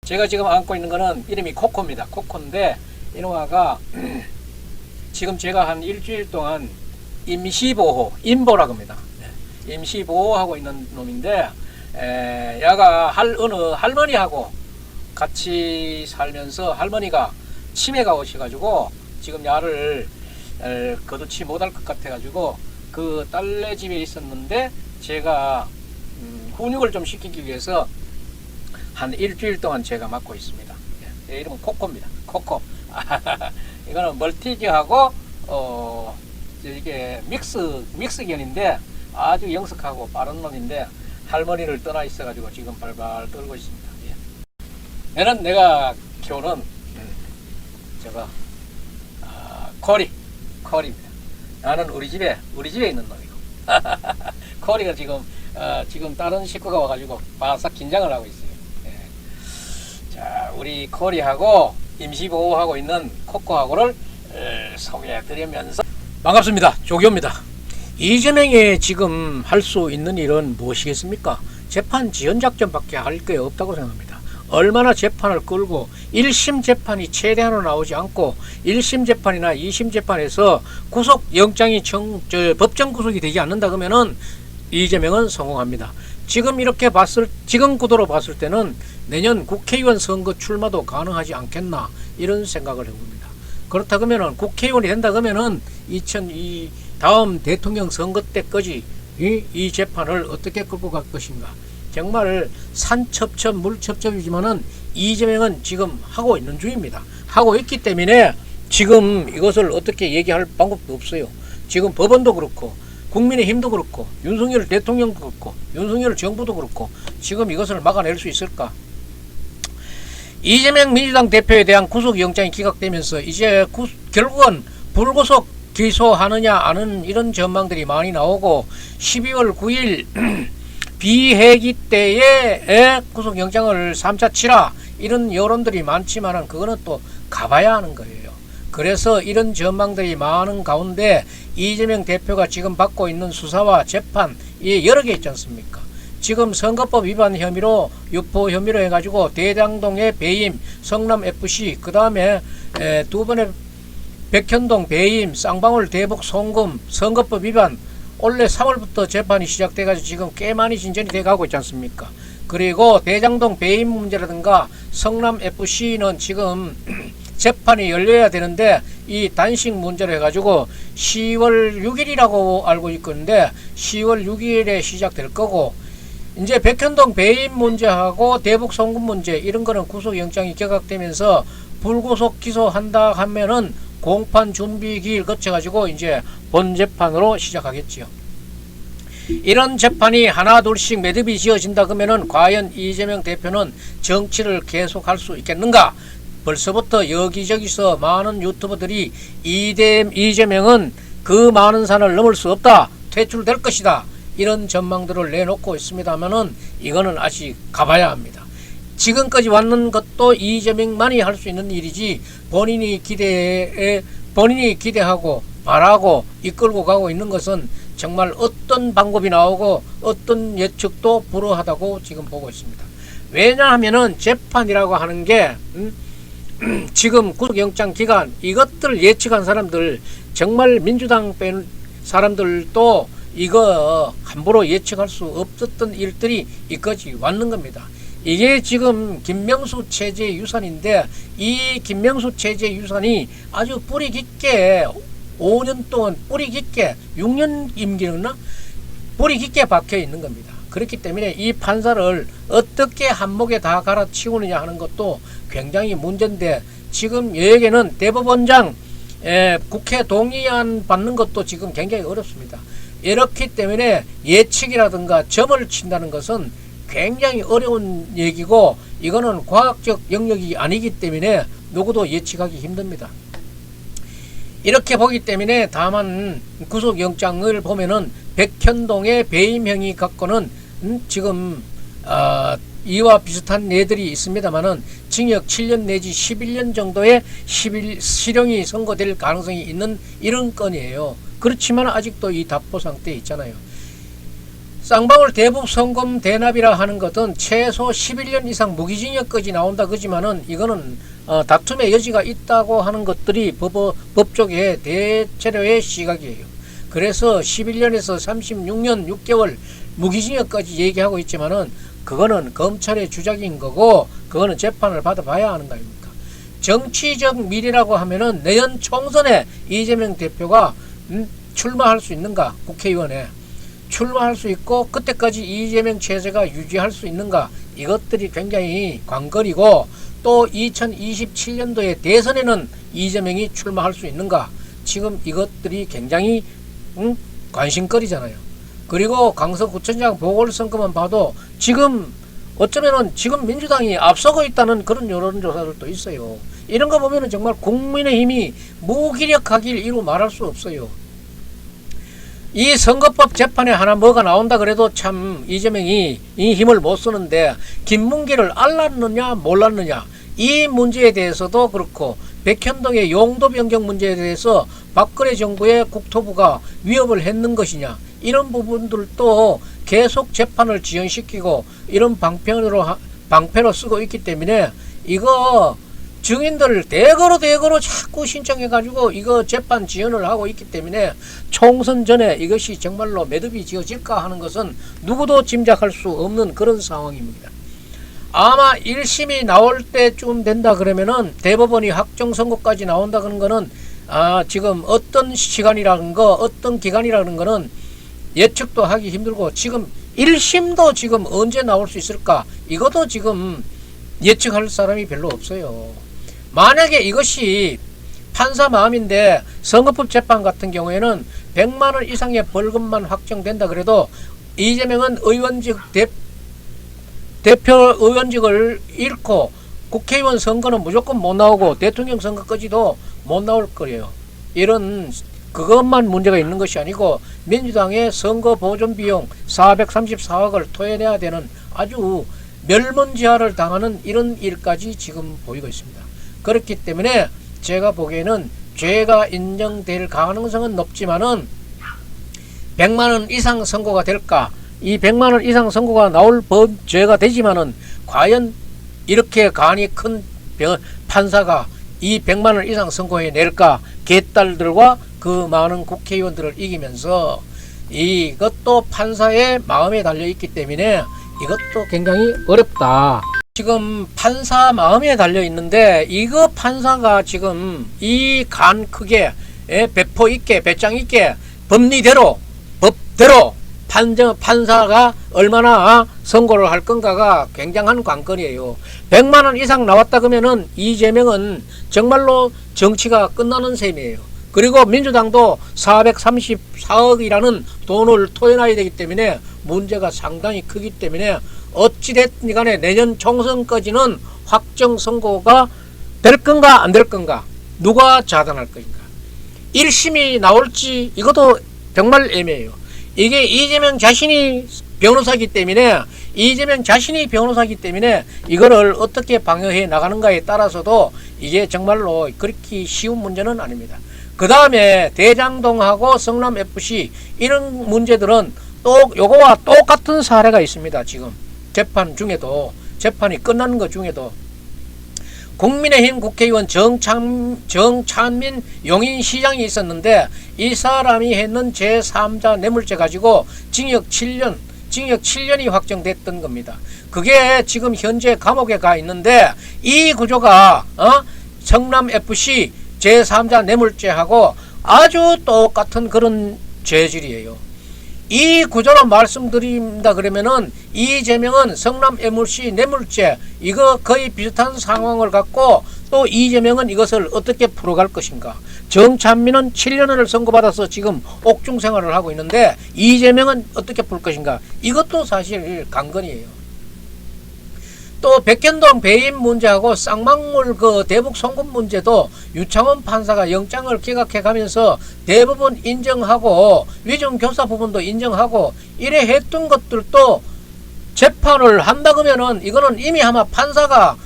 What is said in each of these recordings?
제가 지금 안고 있는 거는 이름이 코코입니다. 코코인데 이놈아가 지금 제가 한 일주일 동안 임시보호, 임보라고 합니다. 임시보호하고 있는 놈인데 야가 어느 할머니하고 같이 살면서 할머니가 치매가 오셔가지고 지금 야를 거두지 못할 것 같아가지고 그 딸네 집에 있었는데 제가 훈육을 좀 시키기 위해서 한 일주일 동안 제가 맡고 있습니다. 이름은 코코입니다. 코코. 이거는 멀티지하고 이게 믹스견인데 아주 영특하고 빠른 놈인데 할머니를 떠나 있어가지고 지금 발발 떨고 있습니다. 얘는 내가 키우는 저거 코리입니다. 나는 우리 집에 있는 놈이고 코리가 지금 다른 식구가 와가지고 바싹 긴장을 하고 있어요. 자, 우리 코리하고 임시보호하고 있는 코코하고를 소개해드리면서 반갑습니다. 조교입니다. 이재명이 지금 할 수 있는 일은 무엇이겠습니까? 재판 지연 작전밖에 할 게 없다고 생각합니다. 얼마나 재판을 끌고 1심 재판이 최대한으로 나오지 않고 1심 재판이나 2심 재판에서 구속영장이 법정 구속이 되지 않는다 그러면은 이재명은 성공합니다. 지금 구도로 봤을 때는 내년 국회의원 선거 출마도 가능하지 않겠나 이런 생각을 해봅니다. 그렇다 그러면은 국회의원이 된다 그러면은 다음 대통령 선거 때까지 이 재판을 어떻게 끌고 갈 것인가. 정말 산첩첩 물첩첩이지만은 이재명은 지금 하고 있는 중입니다. 하고 있기 때문에 지금 이것을 어떻게 얘기할 방법도 없어요. 지금 법원도 그렇고 국민의힘도 그렇고 윤석열 대통령도 그렇고 윤석열 정부도 그렇고 지금 이것을 막아낼 수 있을까? 이재명 민주당 대표에 대한 구속영장이 기각되면서 이제 결국은 불구속 기소하느냐 아는 이런 전망들이 많이 나오고 12월 9일 비회기 때에 구속영장을 3차 치라 이런 여론들이 많지만은 그거는 또 가봐야 하는 거예요. 그래서 이런 전망들이 많은 가운데 이재명 대표가 지금 받고 있는 수사와 재판 여러 개 있지 않습니까? 지금 선거법 위반 혐의로 유포 혐의로 해가지고 대장동의 배임, 성남FC 그 다음에 두 번의 백현동 배임, 쌍방울 대북 송금, 선거법 위반 올해 3월부터 재판이 시작돼가지고 지금 꽤 많이 진전이 돼가고 있지 않습니까? 그리고 대장동 배임 문제라든가 성남FC는 지금 재판이 열려야 되는데 이 단식 문제로 해가지고 10월 6일이라고 알고 있건데 10월 6일에 시작될 거고 이제 백현동 배임 문제하고 대북 송금 문제 이런 거는 구속영장이 기각되면서 불구속 기소한다 하면은 공판 준비 기일 거쳐가지고 이제 본재판으로 시작하겠지요. 이런 재판이 하나 둘씩 매듭이 지어진다 그러면은 과연 이재명 대표는 정치를 계속할 수 있겠는가? 벌써부터 여기저기서 많은 유튜버들이 이재명은 그 많은 산을 넘을 수 없다. 퇴출될 것이다. 이런 전망들을 내놓고 있습니다만은 이거는 아직 가봐야 합니다. 지금까지 왔는 것도 이재명만이 할 수 있는 일이지 본인이 기대하고 바라고 이끌고 가고 있는 것은 정말 어떤 방법이 나오고 어떤 예측도 불허하다고 지금 보고 있습니다. 왜냐하면은 재판이라고 하는 게 지금 구속영장 기간 이것들 예측한 사람들 정말 민주당 뺀 사람들도 이거 함부로 예측할 수 없었던 일들이 이까지 왔는 겁니다. 이게 지금 김명수 체제 유산인데 이 김명수 체제 유산이 아주 뿌리 깊게 5년 동안 뿌리 깊게 6년 임기였나? 뿌리 깊게 박혀 있는 겁니다. 그렇기 때문에 이 판사를 어떻게 한목에 다 갈아치우느냐 하는 것도 굉장히 문제인데 지금 여에게는 대법원장 국회 동의안 받는 것도 지금 굉장히 어렵습니다. 이렇기 때문에 예측이라든가 점을 친다는 것은 굉장히 어려운 얘기고 이거는 과학적 영역이 아니기 때문에 누구도 예측하기 힘듭니다. 이렇게 보기 때문에 다만 구속영장을 보면은 백현동의 배임형이 갖고는 지금 이와 비슷한 예들이 있습니다만은 징역 7년 내지 11년 정도의 실형이 선고될 가능성이 있는 이런 건이에요. 그렇지만 아직도 이 답보 상태에 있잖아요. 쌍방울 대북 송금 대납이라 하는 것은 최소 11년 이상 무기징역까지 나온다 그지만은 이거는 다툼의 여지가 있다고 하는 것들이 법조계의 대체로의 시각이에요. 그래서 11년에서 36년 6개월 무기징역까지 얘기하고 있지만은 그거는 검찰의 주장인 거고 그거는 재판을 받아봐야 하는 거 아닙니까? 정치적 미래라고 하면은 내년 총선에 이재명 대표가 출마할 수 있는가? 국회의원에 출마할 수 있고 그때까지 이재명 체제가 유지할 수 있는가? 이것들이 굉장히 관건이고 또 2027년도에 대선에는 이재명이 출마할 수 있는가? 지금 이것들이 굉장히 관심거리잖아요. 그리고 강서구청장 보궐선거만 봐도 지금 어쩌면은 지금 민주당이 앞서고 있다는 그런 여론조사들도 있어요. 이런 거 보면은 정말 국민의힘이 무기력하길 이루 말할 수 없어요. 이 선거법 재판에 하나 뭐가 나온다 그래도 참 이재명이 이 힘을 못 쓰는데 김문기를 알았느냐 몰랐느냐 이 문제에 대해서도 그렇고 백현동의 용도 변경 문제에 대해서 박근혜 정부의 국토부가 위협을 했는 것이냐 이런 부분들도 계속 재판을 지연시키고 이런 방패로 쓰고 있기 때문에 이거 증인들을 대거로 자꾸 신청해가지고 이거 재판 지연을 하고 있기 때문에 총선 전에 이것이 정말로 매듭이 지어질까 하는 것은 누구도 짐작할 수 없는 그런 상황입니다. 아마 1심이 나올 때쯤 된다 그러면은 대법원이 확정 선고까지 나온다 그런 거는 지금 어떤 시간이라는 거 어떤 기간이라는 거는 예측도 하기 힘들고 지금 1심도 지금 언제 나올 수 있을까 이것도 지금 예측할 사람이 별로 없어요. 만약에 이것이 판사 마음인데 선거법 재판 같은 경우에는 100만원 이상의 벌금만 확정된다 그래도 이재명은 의원직 대표 의원직을 잃고 국회의원 선거는 무조건 못 나오고 대통령 선거까지도 못 나올 거예요. 이런 그것만 문제가 있는 것이 아니고 민주당의 선거 보존 비용 434억을 토해내야 되는 아주 멸문지화를 당하는 이런 일까지 지금 보이고 있습니다. 그렇기 때문에 제가 보기에는 죄가 인정될 가능성은 높지만은 100만원 이상 선고가 될까? 이 100만원 이상 선고가 나올 죄가 되지만은 과연 이렇게 간이 큰 판사가 이 100만원 이상 선고해 낼까? 개딸들과 그 많은 국회의원들을 이기면서 이것도 판사의 마음에 달려 있기 때문에 이것도 굉장히 어렵다. 지금 판사 마음에 달려 있는데 이거 판사가 지금 이 간 크게 배포 있게 배짱 있게 법리대로 법대로 판사가 얼마나 선고를 할 건가가 굉장한 관건이에요. 100만원 이상 나왔다 그러면은 이재명은 정말로 정치가 끝나는 셈이에요. 그리고 민주당도 434억이라는 돈을 토해놔야 되기 때문에 문제가 상당히 크기 때문에 어찌됐든 간에 내년 총선까지는 확정 선고가 될 건가 안 될 건가 누가 자단할 것인가 1심이 나올지 이것도 정말 애매해요. 이게 이재명 자신이 변호사기 때문에 이거를 어떻게 방어해 나가는가에 따라서도 이게 정말로 그렇게 쉬운 문제는 아닙니다. 그 다음에 대장동하고 성남FC 이런 문제들은 또 요거와 똑같은 사례가 있습니다. 지금 재판 중에도 재판이 끝나는 것 중에도 국민의힘 국회의원 정찬민 용인시장이 있었는데 이 사람이 했는 제3자 뇌물죄 가지고 징역 7년이 확정됐던 겁니다. 그게 지금 현재 감옥에 가 있는데 이 구조가 성남FC 제3자 뇌물죄하고 아주 똑같은 그런 죄질이에요. 이 구조로 말씀드린다 그러면은 이재명은 성남FC 뇌물죄 이거 거의 비슷한 상황을 갖고 또 이재명은 이것을 어떻게 풀어갈 것인가. 정찬민은 7년을 선고받아서 지금 옥중 생활을 하고 있는데 이재명은 어떻게 풀 것인가. 이것도 사실 관건이에요. 또 백현동 배임 문제하고 쌍방울 그 대북 송금 문제도 유창원 판사가 영장을 기각해 가면서 대부분 인정하고 위정교사 부분도 인정하고 이래 했던 것들도 재판을 한다 그러면은 이거는 이미 아마 판사가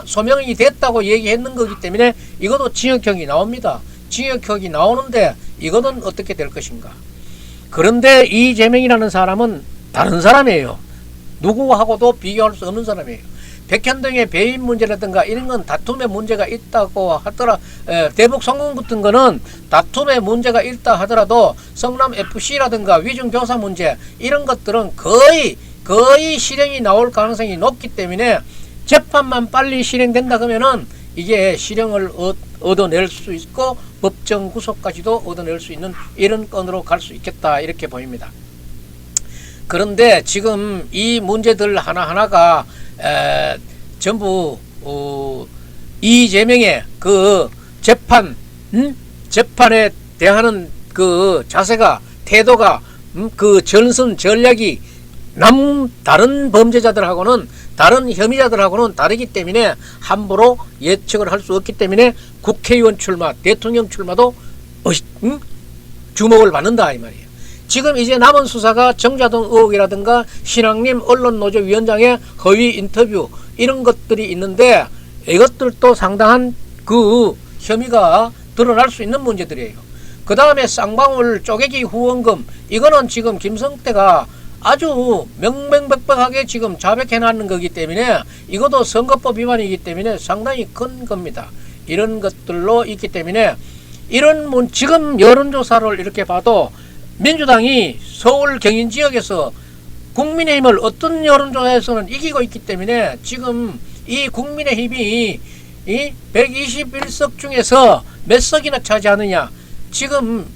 소명이 됐다고 얘기했는 거기 때문에 이것도 징역형이 나옵니다. 징역형이 나오는데 이거는 어떻게 될 것인가. 그런데 이재명이라는 사람은 다른 사람이에요. 누구하고도 비교할 수 없는 사람이에요. 백현동의 배임 문제라든가 이런 건 다툼의 문제가 있다고 하더라. 대북 송금 같은 거는 다툼의 문제가 있다 하더라도 성남 FC라든가 위중교사 문제 이런 것들은 거의 실형이 나올 가능성이 높기 때문에 재판만 빨리 실행된다 그러면은 이게 실형을 얻어낼 수 있고 법정 구속까지도 얻어낼 수 있는 이런 건으로 갈 수 있겠다 이렇게 보입니다. 그런데 지금 이 문제들 하나하나가 전부 이재명의 그 재판에 대하는 그 자세가 태도가 그 전선 전략이 다른 범죄자들하고는 다른 혐의자들하고는 다르기 때문에 함부로 예측을 할 수 없기 때문에 국회의원 출마, 대통령 출마도 주목을 받는다 이 말이에요. 지금 이제 남은 수사가 정자동 의혹이라든가 신앙림 언론노조위원장의 허위 인터뷰 이런 것들이 있는데 이것들도 상당한 그 혐의가 드러날 수 있는 문제들이에요. 그 다음에 쌍방울 쪼개기 후원금 이거는 지금 김성태가 아주 명명백백하게 지금 자백해놨는 거기 때문에 이것도 선거법 위반이기 때문에 상당히 큰 겁니다. 이런 것들로 있기 때문에 지금 여론조사를 이렇게 봐도 민주당이 서울 경인 지역에서 국민의힘을 어떤 여론조사에서는 이기고 있기 때문에 지금 이 국민의힘이 이 121석 중에서 몇 석이나 차지하느냐 지금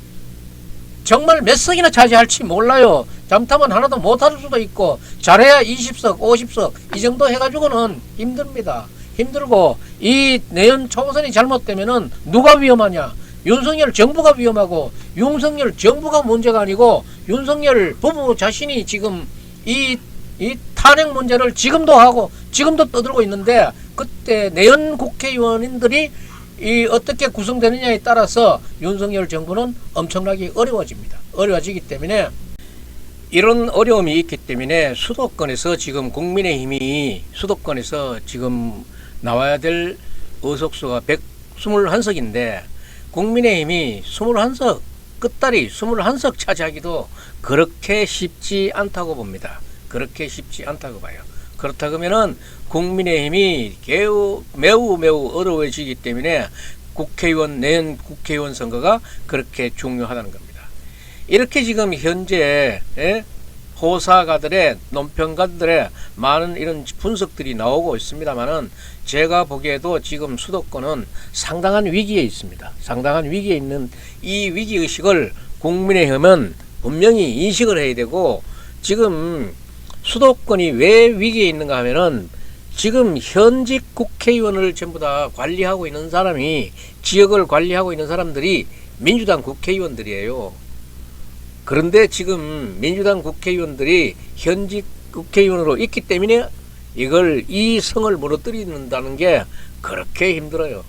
정말 몇 석이나 차지할지 몰라요. 잠타면 하나도 못할 수도 있고 잘해야 20석 50석 이 정도 해가지고는 힘듭니다. 힘들고 이 내년 총선이 잘못되면은 누가 위험하냐. 윤석열 정부가 위험하고 윤석열 정부가 문제가 아니고 윤석열 부부 자신이 지금 이 탄핵 문제를 지금도 하고 지금도 떠들고 있는데 그때 내연 국회의원들이 어떻게 구성되느냐에 따라서 윤석열 정부는 엄청나게 어려워지기 때문에 이런 어려움이 있기 때문에 수도권에서 지금 국민의힘이 수도권에서 지금 나와야 될 의석수가 121석인데 국민의힘이 21석 끝다리 21석 차지하기도 그렇게 쉽지 않다고 봅니다. 그렇게 쉽지 않다고 봐요. 그렇다 그러면은 국민의힘이 매우 어려워지기 때문에 내년 국회의원 선거가 그렇게 중요하다는 겁니다. 이렇게 지금 현재 호사가들의 논평가들의 많은 이런 분석들이 나오고 있습니다만은 제가 보기에도 지금 수도권은 상당한 위기에 있습니다. 상당한 위기에 있는 이 위기의식을 국민의힘은 분명히 인식을 해야 되고 지금 수도권이 왜 위기에 있는가 하면은 지금 현직 국회의원을 전부 다 관리하고 있는 사람이 지역을 관리하고 있는 사람들이 민주당 국회의원들이에요. 그런데 지금 민주당 국회의원들이 현직 국회의원으로 있기 때문에 이 성을 무너뜨린다는 게 그렇게 힘들어요.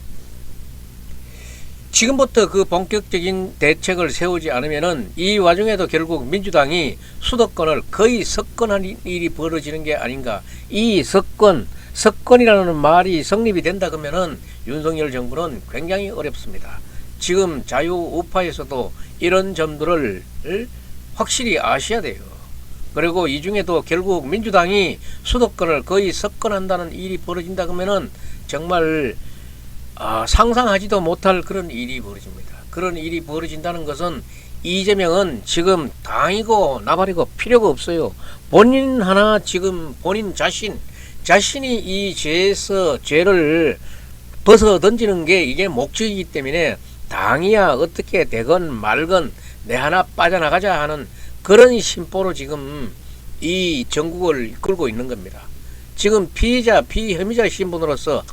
지금부터 그 본격적인 대책을 세우지 않으면은 이 와중에도 결국 민주당이 수도권을 거의 석권한 일이 벌어지는 게 아닌가. 이 석권이라는 말이 성립이 된다 그러면은 윤석열 정부는 굉장히 어렵습니다. 지금 자유우파에서도 이런 점들을 확실히 아셔야 돼요. 그리고 이 중에도 결국 민주당이 수도권을 거의 석권한다는 일이 벌어진다 그러면은 정말 상상하지도 못할 그런 일이 벌어집니다. 그런 일이 벌어진다는 것은 이재명은 지금 당이고 나발이고 필요가 없어요. 본인 자신이 이 죄를 벗어 던지는 게 이게 목적이기 때문에 당이야 어떻게 되건 말건 내 하나 빠져나가자 하는 그런 심보로 지금 이 전국을 이끌고 있는 겁니다. 지금 피혐의자 신분으로서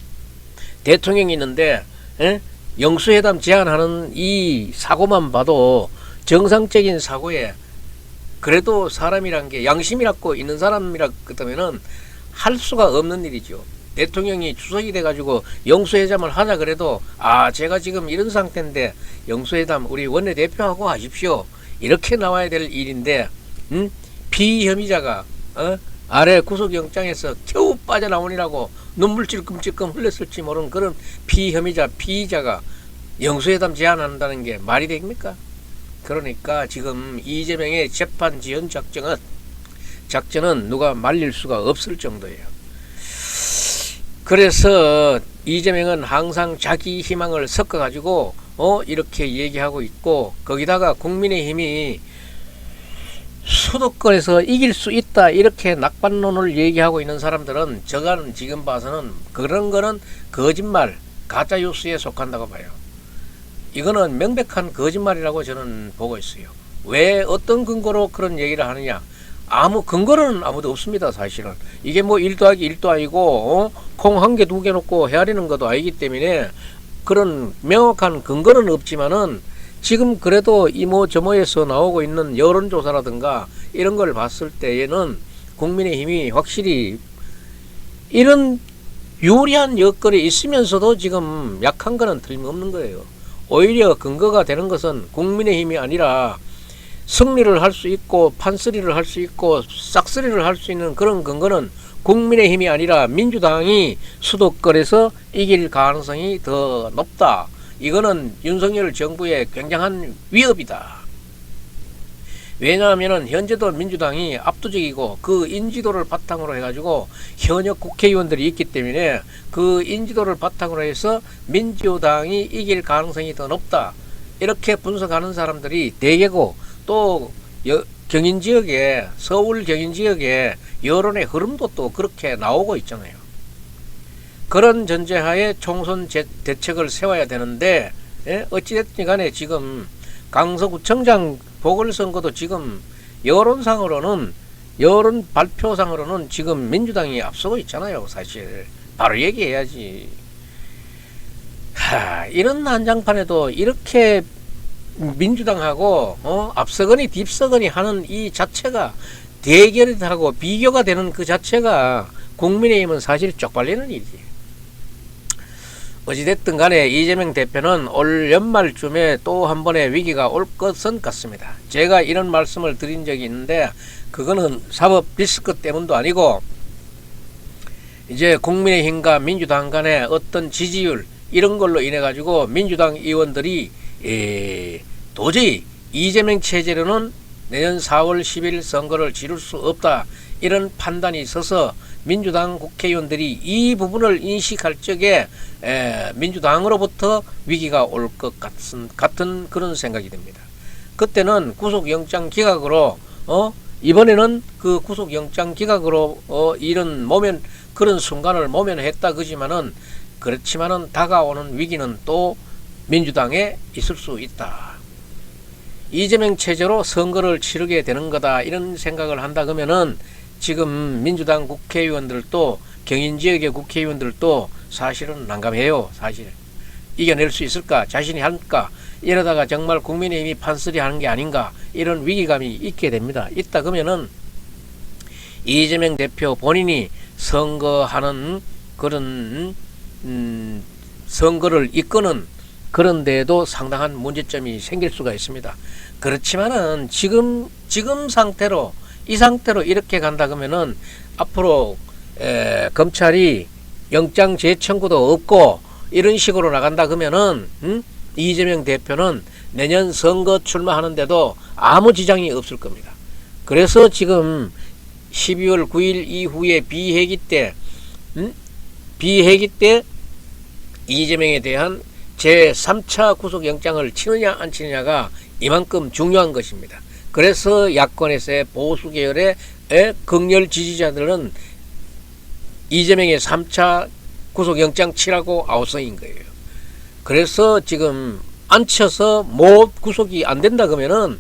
대통령이 있는데 영수회담 제안하는 이 사고만 봐도 정상적인 사고에 그래도 사람이란 게 양심이라고 있는 사람이라 그러면은 할 수가 없는 일이죠. 대통령이 주석이 돼가지고 영수회담을 하자 그래도 제가 지금 이런 상태인데 영수회담 우리 원내대표하고 하십시오. 이렇게 나와야 될 일인데 피혐의자가 아래 구속영장에서 겨우 빠져나오느라고 눈물 찔끔찔끔 흘렸을지 모르는 그런 피의자가 영수회담 제안한다는 게 말이 됩니까? 그러니까 지금 이재명의 재판 지연 작정은 작전은 누가 말릴 수가 없을 정도예요. 그래서 이재명은 항상 자기 희망을 섞어가지고 이렇게 얘기하고 있고, 거기다가 국민의힘이 수도권에서 이길 수 있다 이렇게 낙관론을 얘기하고 있는 사람들은 저는 지금 봐서는 그런 거는 거짓말, 가짜뉴스에 속한다고 봐요. 이거는 명백한 거짓말이라고 저는 보고 있어요. 왜 어떤 근거로 그런 얘기를 하느냐? 아무 근거는 아무도 없습니다. 사실은 이게 뭐 1 더하기 1도 아니고 콩 한 개 두 개 놓고 헤아리는 것도 아니기 때문에 그런 명확한 근거는 없지만은 지금 그래도 이모 저모에서 나오고 있는 여론조사라든가 이런 걸 봤을 때에는 국민의힘이 확실히 이런 유리한 여건이 있으면서도 지금 약한 거는 틀림없는 거예요. 오히려 근거가 되는 것은 국민의힘이 아니라 승리를 할 수 있고 판쓰리를 할 수 있고 싹쓸이를 할 수 있는 그런 근거는 국민의힘이 아니라 민주당이 수도권에서 이길 가능성이 더 높다. 이거는 윤석열 정부의 굉장한 위협이다. 왜냐하면 현재도 민주당이 압도적이고 그 인지도를 바탕으로 해가지고 현역 국회의원들이 있기 때문에 그 인지도를 바탕으로 해서 민주당이 이길 가능성이 더 높다. 이렇게 분석하는 사람들이 대개고, 또 경인지역에, 서울 경인지역에 여론의 흐름도 또 그렇게 나오고 있잖아요. 그런 전제하에 총선 대책을 세워야 되는데, 어찌됐든 간에 지금 강서구청장 보궐선거도 지금 여론상으로는, 여론 발표상으로는 지금 민주당이 앞서고 있잖아요. 사실 바로 얘기해야지. 이런 난장판에도 이렇게 민주당하고 앞서거니 뒤서거니 하는 이 자체가 대결하고 비교가 되는 그 자체가 국민의힘은 사실 쪽팔리는 일이지. 어찌됐든 간에 이재명 대표는 올 연말쯤에 또 한 번의 위기가 올 것은 같습니다. 제가 이런 말씀을 드린 적이 있는데 그거는 사법 리스크 때문도 아니고 이제 국민의힘과 민주당 간의 어떤 지지율 이런 걸로 인해 가지고 민주당 의원들이 도저히 이재명 체제로는 내년 4월 10일 선거를 치를 수 없다 이런 판단이 있어서 민주당 국회의원들이 이 부분을 인식할 적에 민주당으로부터 위기가 올 것 같은 그런 생각이 듭니다. 그때는 구속영장 기각으로 이번에는 그 구속영장 기각으로 이런 그런 순간을 모면했다 그렇지만은 다가오는 위기는 또 민주당에 있을 수 있다. 이재명 체제로 선거를 치르게 되는 거다 이런 생각을 한다 그러면은 지금 민주당 국회의원들도 경인지역의 국회의원들도 사실은 난감해요. 사실 이겨낼 수 있을까, 자신이 할까, 이러다가 정말 국민의힘이 판쓰리 하는 게 아닌가 이런 위기감이 있게 됩니다. 있다 그러면은 이재명 대표 본인이 선거하는 그런 선거를 이끄는 그런 데에도 상당한 문제점이 생길 수가 있습니다. 그렇지만은 지금 상태로 이 상태로 이렇게 간다 그러면은 앞으로 검찰이 영장 재청구도 없고 이런 식으로 나간다 그러면은 이재명 대표는 내년 선거 출마하는데도 아무 지장이 없을 겁니다. 그래서 지금 12월 9일 이후에 비회기 때 이재명에 대한 제3차 구속영장을 치느냐 안 치느냐가 이만큼 중요한 것입니다. 그래서 야권에서의 보수 계열의 극렬 지지자들은 이재명의 3차 구속영장 치라고 아우성인 거예요. 그래서 지금 안 쳐서 구속이 안 된다 그러면은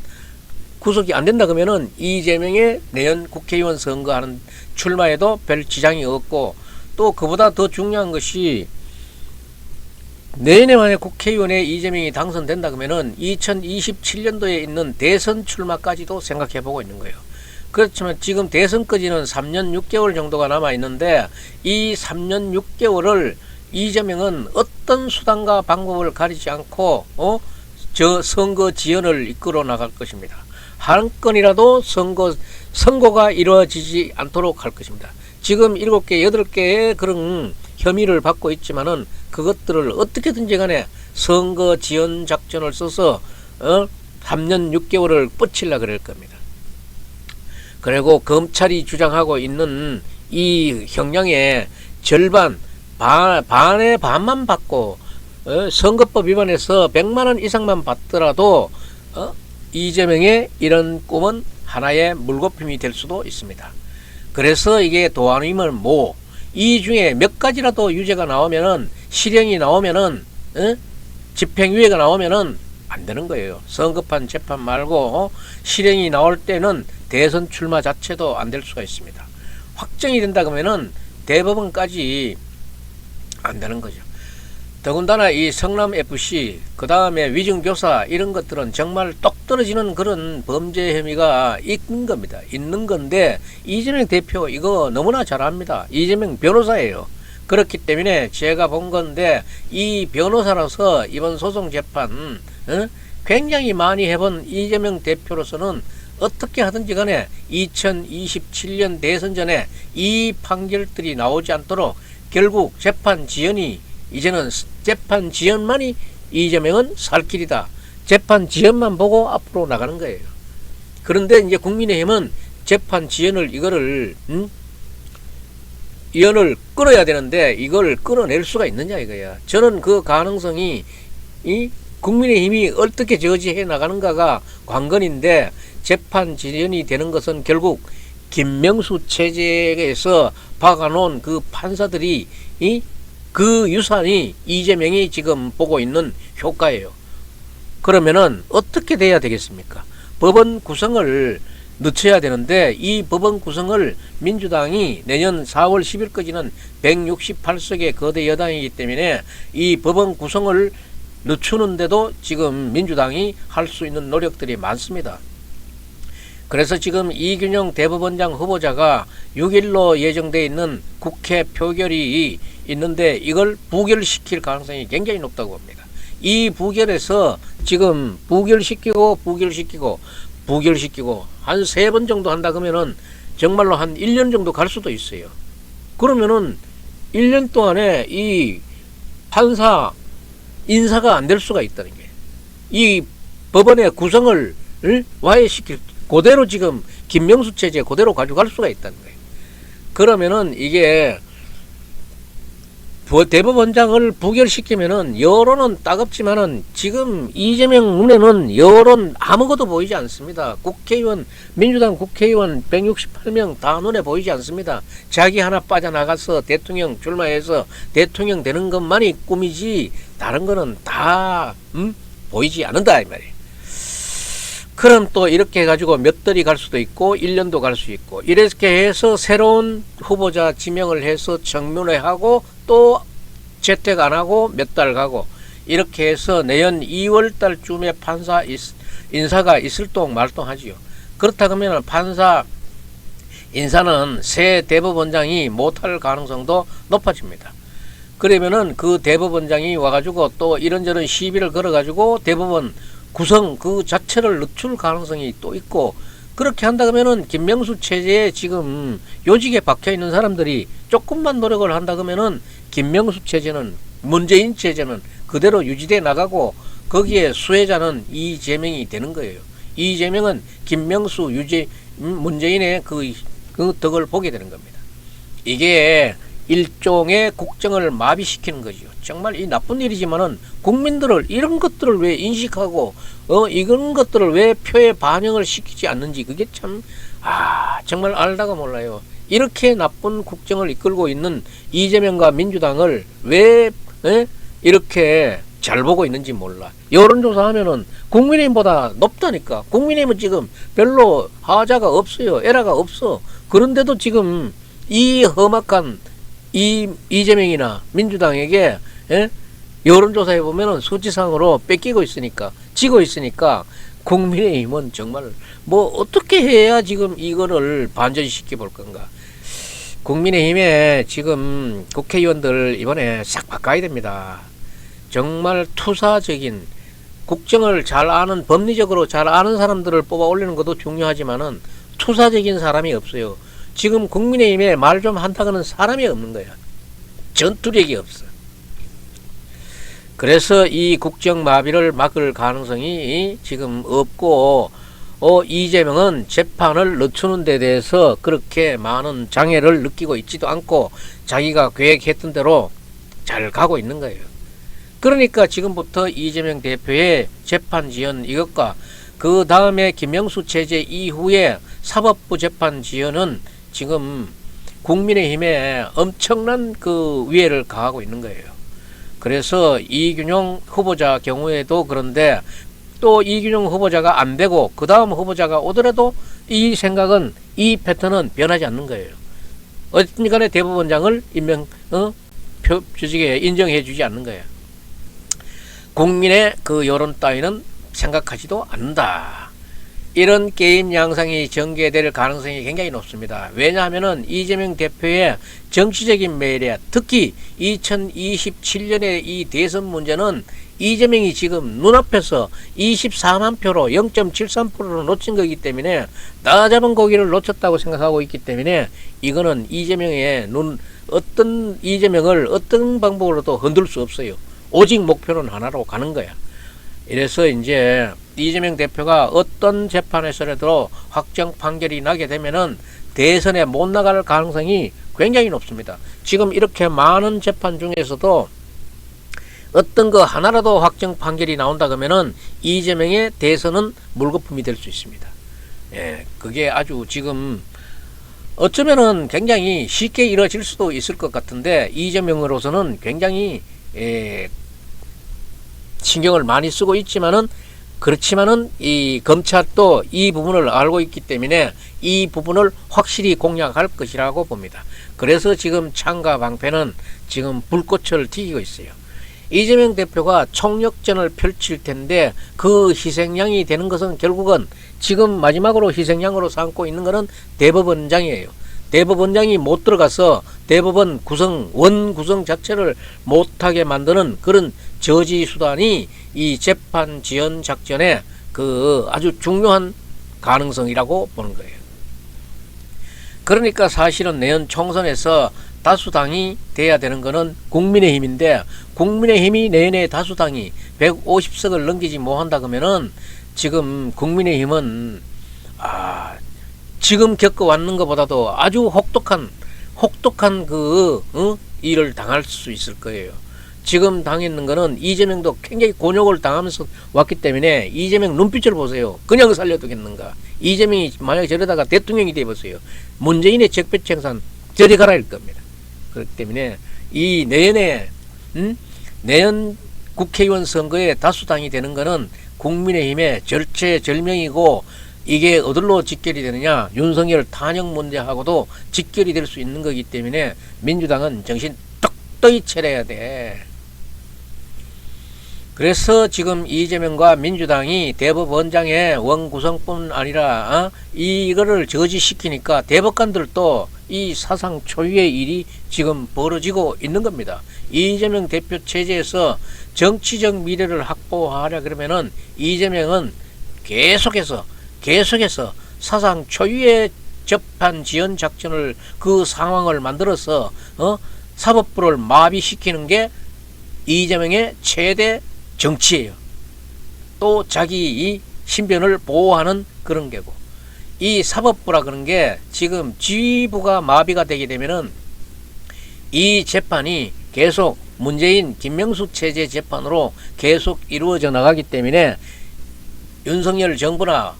이재명의 내년 국회의원 선거하는 출마에도 별 지장이 없고, 또 그보다 더 중요한 것이 내년에 만약 국회의원에 이재명이 당선된다 그러면은 2027년도에 있는 대선 출마까지도 생각해 보고 있는 거예요. 그렇지만 지금 대선까지는 3년 6개월 정도가 남아 있는데 이 3년 6개월을 이재명은 어떤 수단과 방법을 가리지 않고 저 선거 지연을 이끌어 나갈 것입니다. 한 건이라도 선거가 이루어지지 않도록 할 것입니다. 지금 7개, 8개의 그런 혐의를 받고 있지만은 그것들을 어떻게든지 간에 선거 지연 작전을 써서 3년 6개월을 뻗치려고 그럴 겁니다. 그리고 검찰이 주장하고 있는 이 형량의 절반, 반의 반만 받고 선거법 위반해서 100만 원 이상만 받더라도 이재명의 이런 꿈은 하나의 물거품이 될 수도 있습니다. 그래서 이게 도안이면 뭐 이 중에 몇 가지라도 유죄가 나오면은, 실형이 나오면은, 집행유예가 나오면은 안 되는 거예요. 선거판 재판 말고 실형이 나올 때는 대선 출마 자체도 안 될 수가 있습니다. 확정이 된다 그러면은 대법원까지 안 되는 거죠. 더군다나 이 성남FC, 그 다음에 위증교사, 이런 것들은 정말 똑 떨어지는 그런 범죄 혐의가 있는 겁니다. 있는 건데, 이재명 대표 이거 너무나 잘 압니다. 이재명 변호사예요. 그렇기 때문에 제가 본 건데, 이 변호사로서 이번 소송 재판 굉장히 많이 해본 이재명 대표로서는 어떻게 하든지 간에 2027년 대선 전에 이 판결들이 나오지 않도록 결국 재판 지연이, 이제는 재판 지연만이 이재명은 살 길이다. 재판 지연만 보고 앞으로 나가는 거예요. 그런데 이제 국민의힘은 재판 지연을, 이거를 연을 끊어야 되는데 이걸 끊어낼 수가 있느냐 이거야. 저는 그 가능성이 이 국민의힘이 어떻게 저지해 나가는가가 관건인데, 재판 지연이 되는 것은 결국 김명수 체제에서 박아놓은 그 판사들이 그 유산이 이재명이 지금 보고 있는 효과예요. 그러면은 어떻게 돼야 되겠습니까? 법원 구성을 늦춰야 되는데, 이 법원 구성을 민주당이 내년 4월 10일까지는 168석의 거대 여당이기 때문에 이 법원 구성을 늦추는데도 지금 민주당이 할 수 있는 노력들이 많습니다. 그래서 지금 이균영 대법원장 후보자가 6일로 예정되어 있는 국회 표결이 있는데, 이걸 부결시킬 가능성이 굉장히 높다고 봅니다. 이 부결에서 지금 부결시키고 한 3번 정도 한다 그러면은 정말로 한 1년 정도 갈 수도 있어요. 그러면은 1년 동안에 이 판사 인사가 안 될 수가 있다는 게, 이 법원의 구성을 와해시킬, 그대로 지금 김명수 체제 그대로 가져갈 수가 있다는 거예요. 그러면은 이게 대법원장을 부결시키면은 여론은 따갑지만은 지금 이재명 눈에는 여론 아무것도 보이지 않습니다. 국회의원, 민주당 국회의원 168명 다 눈에 보이지 않습니다. 자기 하나 빠져나가서 대통령 출마해서 대통령 되는 것만이 꿈이지 다른 거는 다 보이지 않는다 이 말이에요. 그럼 또 이렇게 해가지고 몇 달이 갈 수도 있고 1년도 갈 수 있고, 이렇게 해서 새로운 후보자 지명을 해서 청문회 하고 또 채택 안 하고 몇 달 가고, 이렇게 해서 내년 2월 달쯤에 판사 인사가 있을 동 말동하지요. 그렇다 그러면 판사 인사는 새 대법원장이 못할 가능성도 높아집니다. 그러면은 그 대법원장이 와가지고 또 이런저런 시비를 걸어가지고 대법원 구성 그 자체를 늦출 가능성이 또 있고, 그렇게 한다 그러면은 김명수 체제에 지금 요직에 박혀 있는 사람들이 조금만 노력을 한다 그러면은 김명수 체제는, 문재인 체제는 그대로 유지돼 나가고, 거기에 수혜자는 이재명이 되는 거예요. 이재명은 김명수, 문재인의 그 덕을 보게 되는 겁니다. 이게 일종의 국정을 마비시키는 거죠. 정말 이 나쁜 일이지만은 국민들을 이런 것들을 왜 인식하고 이런 것들을 왜 표에 반영을 시키지 않는지, 그게 참 정말 알다가 몰라요. 이렇게 나쁜 국정을 이끌고 있는 이재명과 민주당을 왜 이렇게 잘 보고 있는지 몰라. 여론조사하면은 국민의힘보다 높다니까. 국민의힘은 지금 별로 하자가 없어요. 에라가 없어. 그런데도 지금 이 험악한 이재명이나 민주당에게 여론조사해 보면은 수치상으로 뺏기고 있으니까, 지고 있으니까 국민의힘은 정말 뭐 어떻게 해야 지금 이거를 반전시켜 볼 건가. 국민의힘에 지금 국회의원들 이번에 싹 바꿔야 됩니다. 정말 투사적인 국정을 잘 아는, 법리적으로 잘 아는 사람들을 뽑아 올리는 것도 중요하지만은 투사적인 사람이 없어요. 지금 국민의힘에 말 좀 한다고는 사람이 없는 거야. 전투력이 없어. 그래서 이 국정 마비를 막을 가능성이 지금 없고, 이재명은 재판을 늦추는 데 대해서 그렇게 많은 장애를 느끼고 있지도 않고 자기가 계획했던 대로 잘 가고 있는 거예요. 그러니까 지금부터 이재명 대표의 재판 지연 이것과 그 다음에 김명수 체제 이후에 사법부 재판 지연은 지금 국민의힘에 엄청난 그 위해를 가하고 있는 거예요. 그래서 이균용 후보자 경우에도 그런데 또 이균용 후보자가 안 되고 그 다음 후보자가 오더라도 이 생각은 이 패턴은 변하지 않는 거예요. 어쨌든 간에 대법원장을 인정해 주지 않는 거예요. 국민의 그 여론 따위는 생각하지도 않는다. 이런 게임 양상이 전개될 가능성이 굉장히 높습니다. 왜냐하면은 이재명 대표의 정치적인 매력, 특히 2027년의 이 대선 문제는 이재명이 지금 눈앞에서 24만 표로 0.73%로 놓친 거기 때문에 나 잡은 고기를 놓쳤다고 생각하고 있기 때문에 이거는 이재명을 어떤 방법으로도 흔들 수 없어요. 오직 목표는 하나로 가는 거야. 이래서 이제 이재명 대표가 어떤 재판에서라도 확정 판결이 나게 되면은 대선에 못 나갈 가능성이 굉장히 높습니다. 지금 이렇게 많은 재판 중에서도 어떤 거 하나라도 확정 판결이 나온다 그러면은 이재명의 대선은 물거품이 될 수 있습니다. 예, 그게 아주 지금 어쩌면은 굉장히 쉽게 이루어질 수도 있을 것 같은데 이재명으로서는 굉장히 신경을 많이 쓰고 있지만은 그렇지만은 이 검찰도 이 부분을 알고 있기 때문에 이 부분을 확실히 공략할 것이라고 봅니다. 그래서 지금 창과 방패는 지금 불꽃을 튀기고 있어요. 이재명 대표가 총력전을 펼칠 텐데 그 희생양이 되는 것은 결국은 지금 마지막으로 희생양으로 삼고 있는 것은 대법원장이에요. 대법원장이 못 들어가서 대법원 원 구성 자체를 못하게 만드는 그런 저지 수단이 이 재판 지연 작전의 그 아주 중요한 가능성이라고 보는 거예요. 그러니까 사실은 내년 총선에서 다수당이 돼야 되는 것은 국민의힘인데 국민의힘이 내년에 다수당이 150석을 넘기지 못한다 그러면은 지금 국민의힘은 지금 겪어왔는 것보다도 아주 혹독한 일을 당할 수 있을 거예요. 지금 당했는 거는 이재명도 굉장히 곤욕을 당하면서 왔기 때문에 이재명 눈빛을 보세요. 그냥 살려두겠는가. 이재명이 만약에 저러다가 대통령이 돼보세요. 문재인의 적폐청산 저리 가라 일 겁니다. 그렇기 때문에 이 내년 국회의원 선거에 다수당이 되는 거는 국민의힘의 절체절명이고 이게 어디로 직결이 되느냐 윤석열 탄핵 문제하고도 직결이 될 수 있는 거기 때문에 민주당은 정신 똑똑히 차려야 돼. 그래서 지금 이재명과 민주당이 대법원장의 원구성뿐 아니라 이거를 저지시키니까 대법관들도 이 사상 초유의 일이 지금 벌어지고 있는 겁니다. 이재명 대표 체제에서 정치적 미래를 확보하려 그러면은 이재명은 계속해서 사상 초유의 재판 지연 작전을 그 상황을 만들어서 사법부를 마비시키는 게 이재명의 최대 정치예요. 또 자기 이 신변을 보호하는 그런 게고 이 사법부라 그런 게 지금 지휘부가 마비가 되게 되면은 이 재판이 계속 문재인 김명수 체제 재판으로 계속 이루어져 나가기 때문에 윤석열 정부나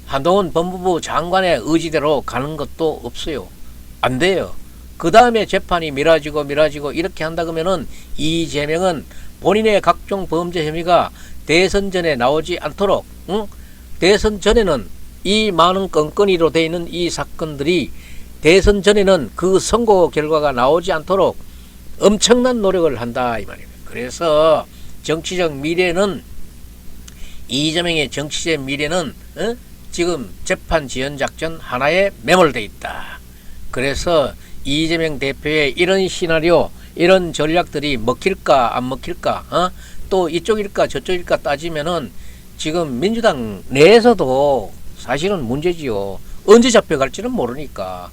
한동훈 법무부 장관의 의지대로 가는 것도 없어요. 안 돼요. 그 다음에 재판이 미뤄지고 이렇게 한다 그러면은 이재명은 본인의 각종 범죄 혐의가 대선 전에 나오지 않도록 대선 전에는 이 많은 건건이로 되어 있는 이 사건들이 대선 전에는 그 선고 결과가 나오지 않도록 엄청난 노력을 한다 이 말입니다. 그래서 정치적 미래는 이재명의 정치적 미래는 지금 재판 지연 작전 하나에 매몰되어 있다. 그래서 이재명 대표의 이런 시나리오 이런 전략들이 먹힐까 안 먹힐까 또 이쪽일까 저쪽일까 따지면은 지금 민주당 내에서도 사실은 문제지요. 언제 잡혀갈지는 모르니까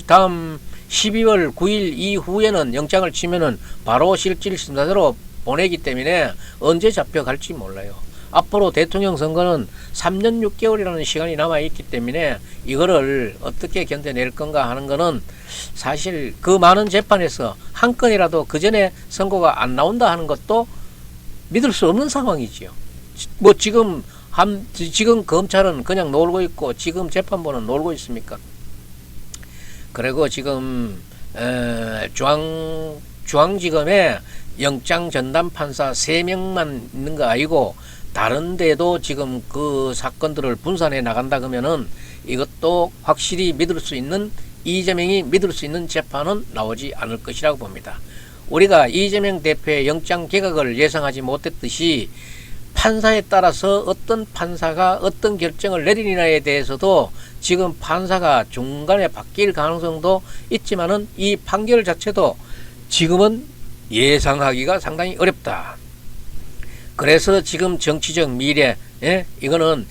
다음 12월 9일 이후에는 영장을 치면은 바로 실질 심사대로 보내기 때문에 언제 잡혀갈지 몰라요. 앞으로 대통령 선거는 3년 6개월이라는 시간이 남아있기 때문에 이거를 어떻게 견뎌낼 건가 하는 거는 사실 그 많은 재판에서 한 건이라도 그 전에 선고가 안 나온다 하는 것도 믿을 수 없는 상황이지요. 뭐 지금 검찰은 그냥 놀고 있고 지금 재판부는 놀고 있습니까? 그리고 지금 중앙지검에 영장 전담 판사 3명만 있는 거 아니고 다른 데도 지금 그 사건들을 분산해 나간다 그러면은 이것도 확실히 믿을 수 있는, 이재명이 믿을 수 있는 재판은 나오지 않을 것이라고 봅니다. 우리가 이재명 대표의 영장 기각을 예상하지 못했듯이 판사에 따라서 어떤 판사가 어떤 결정을 내리느냐에 대해서도 지금 판사가 중간에 바뀔 가능성도 있지만은 이 판결 자체도 지금은 예상하기가 상당히 어렵다. 그래서 지금 정치적 미래, 이거는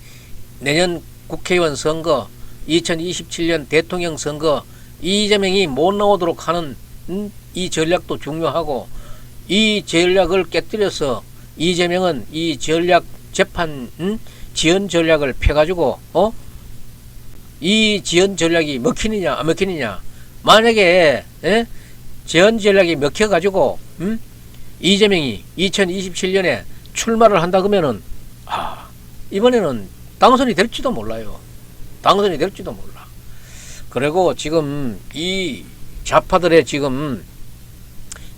내년 국회의원 선거, 2027년 대통령 선거, 이재명이 못 나오도록 하는 이 전략도 중요하고, 이 전략을 깨뜨려서 이재명은 이 전략 재판 지연 전략을 펴가지고 이 지연 전략이 먹히느냐 안 먹히느냐, 만약에 지연 전략이 먹혀가지고 이재명이 2027년에 출마를 한다 그러면은 이번에는 당선이 될지도 몰라요. 당선이 될지도 몰라. 그리고 지금 이 좌파들의 지금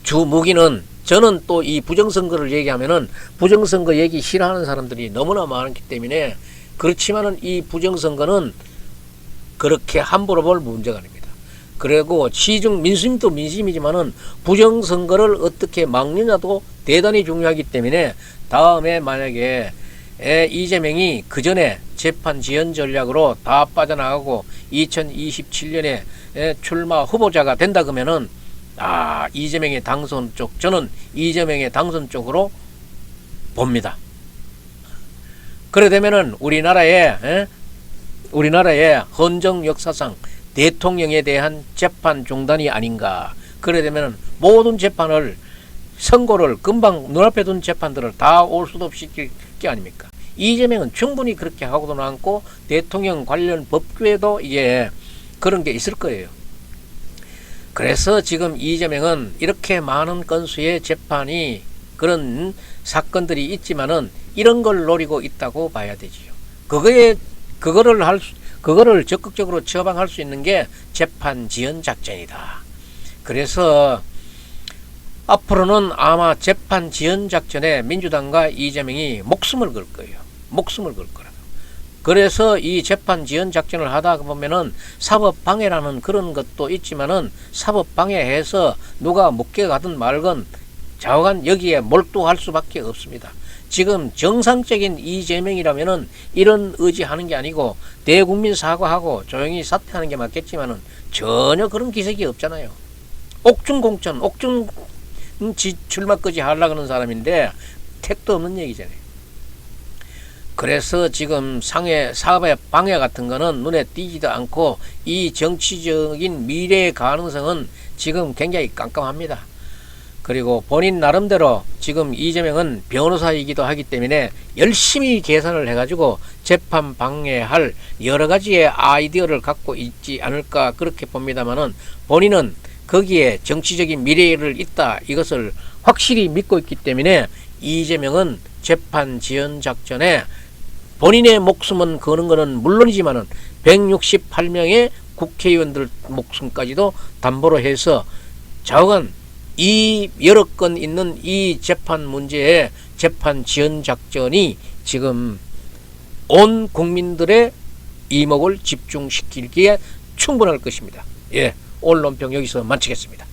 주 무기는, 저는 또 이 부정선거를 얘기하면은 부정선거 얘기 싫어하는 사람들이 너무나 많기 때문에, 그렇지만은 이 부정선거는 그렇게 함부로 볼 문제가 아닙니다. 그리고 시중 민심도 민심이지만은 부정선거를 어떻게 막느냐도 대단히 중요하기 때문에, 다음에 만약에 이재명이 그 전에 재판 지연 전략으로 다 빠져나가고 2027년에 출마 후보자가 된다 그러면은 이재명의 당선 쪽, 저는 이재명의 당선 쪽으로 봅니다. 그래 되면은 우리나라의 헌정 역사상 대통령에 대한 재판 중단이 아닌가. 그래 되면은 모든 재판을, 선고를 금방 눈앞에 둔 재판들을 다 올 수도 없이 시킬 게 아닙니까? 이재명은 충분히 그렇게 하고도 남고 대통령 관련 법규에도 이게 그런 게 있을 거예요. 그래서 지금 이재명은 이렇게 많은 건수의 재판이, 그런 사건들이 있지만은 이런 걸 노리고 있다고 봐야 되지요. 그거를 적극적으로 처방할 수 있는 게 재판 지연 작전이다. 그래서 앞으로는 아마 재판 지연 작전에 민주당과 이재명이 목숨을 걸 거예요. 목숨을 걸 거라고. 그래서 이 재판 지연 작전을 하다 보면은 사법 방해라는 그런 것도 있지만은, 사법 방해해서 누가 묵게 가든 말건 좌우간 여기에 몰두할 수밖에 없습니다. 지금 정상적인 이재명이라면은 이런 의지하는 게 아니고 대국민 사과하고 조용히 사퇴하는 게 맞겠지만은 전혀 그런 기색이 없잖아요. 옥중공천, 출마까지 하려고 하는 사람인데 택도 없는 얘기잖아요. 그래서 지금 사업의 방해 같은 거는 눈에 띄지도 않고, 이 정치적인 미래의 가능성은 지금 굉장히 깜깜합니다. 그리고 본인 나름대로 지금 이재명은 변호사이기도 하기 때문에 열심히 계산을 해가지고 재판 방해할 여러 가지의 아이디어를 갖고 있지 않을까, 그렇게 봅니다만은 본인은 거기에 정치적인 미래를 있다, 이것을 확실히 믿고 있기 때문에 이재명은 재판 지연 작전에 본인의 목숨은 거는 것은 물론이지만은 168명의 국회의원들 목숨까지도 담보로 해서 좌우간 이 여러 건 있는 이 재판 문제에 재판 지연 작전이 지금 온 국민들의 이목을 집중시키기에 충분할 것입니다. 오늘 논평 여기서 마치겠습니다.